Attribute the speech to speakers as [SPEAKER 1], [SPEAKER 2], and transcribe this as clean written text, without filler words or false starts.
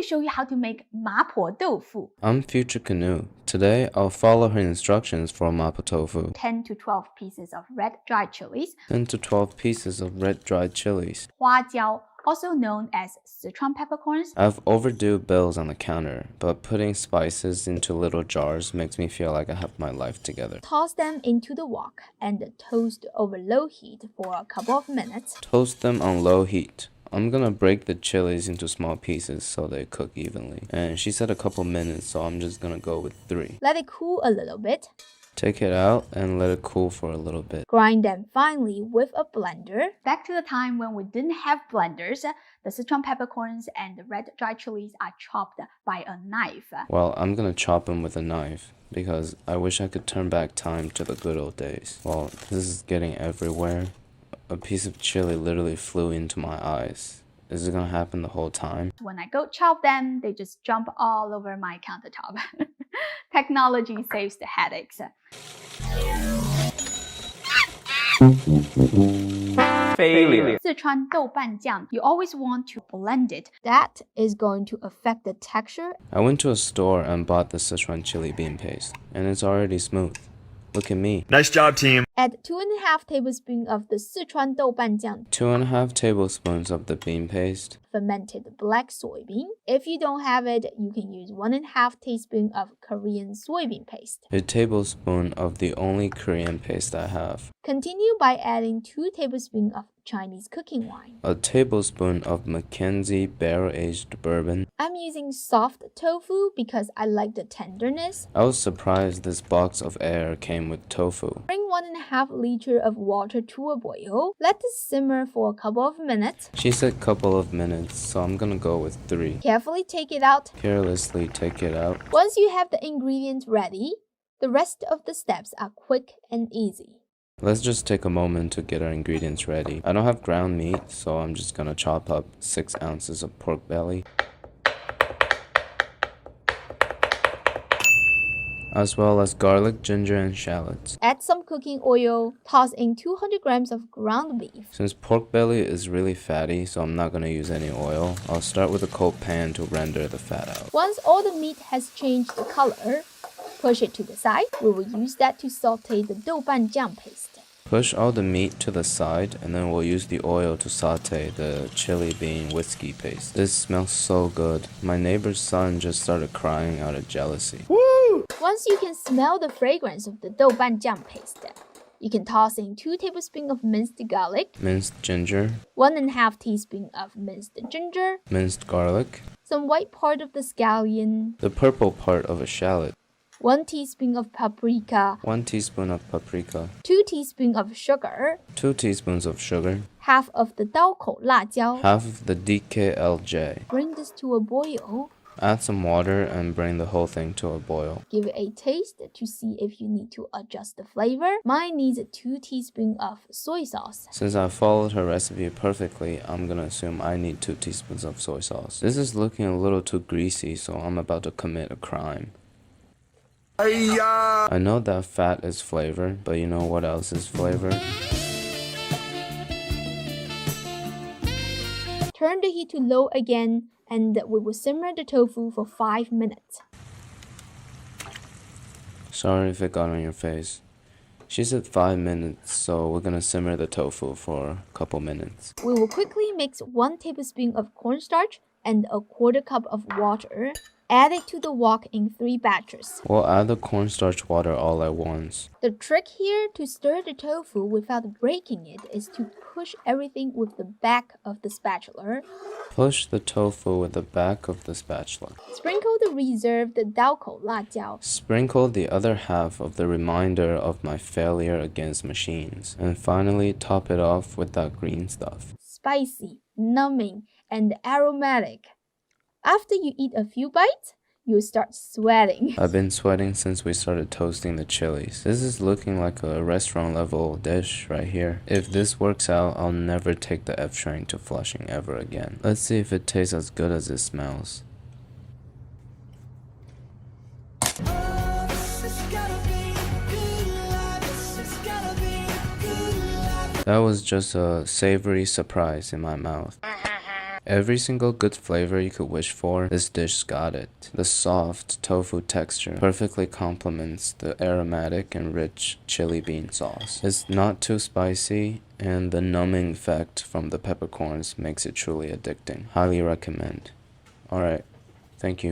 [SPEAKER 1] show you how to make 麻婆豆腐.
[SPEAKER 2] I'm Future Canoe. Today, I'll follow her instructions for mapo tofu.
[SPEAKER 1] 10 to 12 pieces of red dried chilies.
[SPEAKER 2] 10 to 12 pieces of red dried chilies.
[SPEAKER 1] 花椒, also known as Sichuan peppercorns.
[SPEAKER 2] I have overdue bills on the counter, but putting spices into little jars makes me feel like I have my life together.
[SPEAKER 1] Toss them into the wok and toast over low heat for a couple of minutes.
[SPEAKER 2] Toast them on low heat. I'm gonna break the chilies into small pieces so they cook evenly. And she said a couple minutes, so I'm just gonna go with 3.
[SPEAKER 1] Let it cool a little bit.
[SPEAKER 2] Take it out and let it cool for a little bit.
[SPEAKER 1] Grind them finely with a blender. Back to the time when we didn't have blenders, the Sichuan peppercorns and the red dried chilies are chopped by a knife.
[SPEAKER 2] Well, I'm gonna chop them with a knife because I wish I could turn back time to the good old days. Well, this is getting everywhere. A piece of chili literally flew into my eyes. Is it gonna happen the whole time?
[SPEAKER 1] When I go chop them, they just jump all over my countertop. Technology saves the headaches.
[SPEAKER 2] Failure.
[SPEAKER 1] Sichuan 豆瓣酱, you always want to blend it. That is going to affect the texture.
[SPEAKER 2] I went to a store and bought the Sichuan chili bean paste, and it's already smooth. Look at me.
[SPEAKER 3] Nice job, team.
[SPEAKER 1] Add 2.5 tablespoons of the Sichuan 豆瓣酱,
[SPEAKER 2] 2.5 tablespoons of the bean paste.
[SPEAKER 1] Fermented black soybean. If you don't have it, you can use 1.5 teaspoon of Korean soybean paste.
[SPEAKER 2] A tablespoon of the only Korean paste I have.
[SPEAKER 1] Continue by adding 2 tablespoons of Chinese cooking wine.
[SPEAKER 2] A tablespoon of Mackenzie barrel-aged bourbon.
[SPEAKER 1] I'm using soft tofu because I like the tenderness.
[SPEAKER 2] I was surprised this box of air came with tofu.
[SPEAKER 1] Bring 1.5 liters of water to a boil. Let this simmer for a couple of minutes.
[SPEAKER 2] She said couple of minutes, so I'm gonna go with 3.
[SPEAKER 1] Carefully take it out.
[SPEAKER 2] Carelessly take it out.
[SPEAKER 1] Once you have the ingredients ready, the rest of the steps are quick and easy.
[SPEAKER 2] Let's just take a moment to get our ingredients ready. I don't have ground meat, so I'm just gonna chop up 6 ounces of pork belly, as well as garlic, ginger, and shallots.
[SPEAKER 1] Add some cooking oil. Toss in 200 grams of ground beef.
[SPEAKER 2] Since pork belly is really fatty, so I'm not gonna use any oil, I'll start with a cold pan to render the fat out.
[SPEAKER 1] Once all the meat has changed the color, push it to the side. We will use that to saute the 豆瓣酱 paste.
[SPEAKER 2] Push all the meat to the side, and then we'll use the oil to saute the chili bean whiskey paste. This smells so good. My neighbor's son just started crying out of jealousy.
[SPEAKER 3] Woo!
[SPEAKER 1] Once you can smell the fragrance of the 豆瓣酱 paste, you can toss in 2 tablespoons of minced garlic,
[SPEAKER 2] Minced ginger,
[SPEAKER 1] 1.5 teaspoons of minced ginger,
[SPEAKER 2] minced garlic,
[SPEAKER 1] some white part of the scallion,
[SPEAKER 2] the purple part of a shallot,
[SPEAKER 1] 1 teaspoon of paprika,
[SPEAKER 2] 1 teaspoon of paprika,
[SPEAKER 1] 2 teaspoons of sugar,
[SPEAKER 2] 2 teaspoons of sugar,
[SPEAKER 1] half of the 刀口辣椒.
[SPEAKER 2] half of the DKLJ.
[SPEAKER 1] Bring this to a boil.
[SPEAKER 2] Add some water and bring the whole thing to a boil.
[SPEAKER 1] Give it a taste to see if you need to adjust the flavor. Mine needs 2 teaspoons of soy sauce.
[SPEAKER 2] Since I followed her recipe perfectly, I'm gonna assume I need 2 teaspoons of soy sauce. This is looking a little too greasy, so I'm about to commit a crime. I know that fat is flavor, but you know what else is flavor?
[SPEAKER 1] Turn the heat to low again, and we will simmer the tofu for 5 minutes.
[SPEAKER 2] Sorry if it got on your face. She said 5 minutes, so we're gonna simmer the tofu for a couple minutes.
[SPEAKER 1] We will quickly mix 1 tablespoon of cornstarch and a 1/4 cup of water. Add it to the wok in 3 batches.
[SPEAKER 2] We'll add the cornstarch water all at once.
[SPEAKER 1] The trick here to stir the tofu without breaking it is to push everything with the back of the spatula.
[SPEAKER 2] Push the tofu with the back of the spatula.
[SPEAKER 1] Sprinkle the reserved 刀口辣椒.
[SPEAKER 2] Sprinkle the other half of the reminder of my failure against machines. And finally, top it off with that green stuff.
[SPEAKER 1] Spicy, numbing, and aromatic. After you eat a few bites, you start sweating.
[SPEAKER 2] I've been sweating since we started toasting the chilies. This is looking like a restaurant level dish right here. If this works out, I'll never take the F train to Flushing ever again. Let's see if it tastes as good as it smells. That was just a savory surprise in my mouth. Every single good flavor you could wish for, this dish got it. The soft tofu texture perfectly complements the aromatic and rich chili bean sauce. It's not too spicy, and the numbing effect from the peppercorns makes it truly addicting. Highly recommend. Alright, thank you.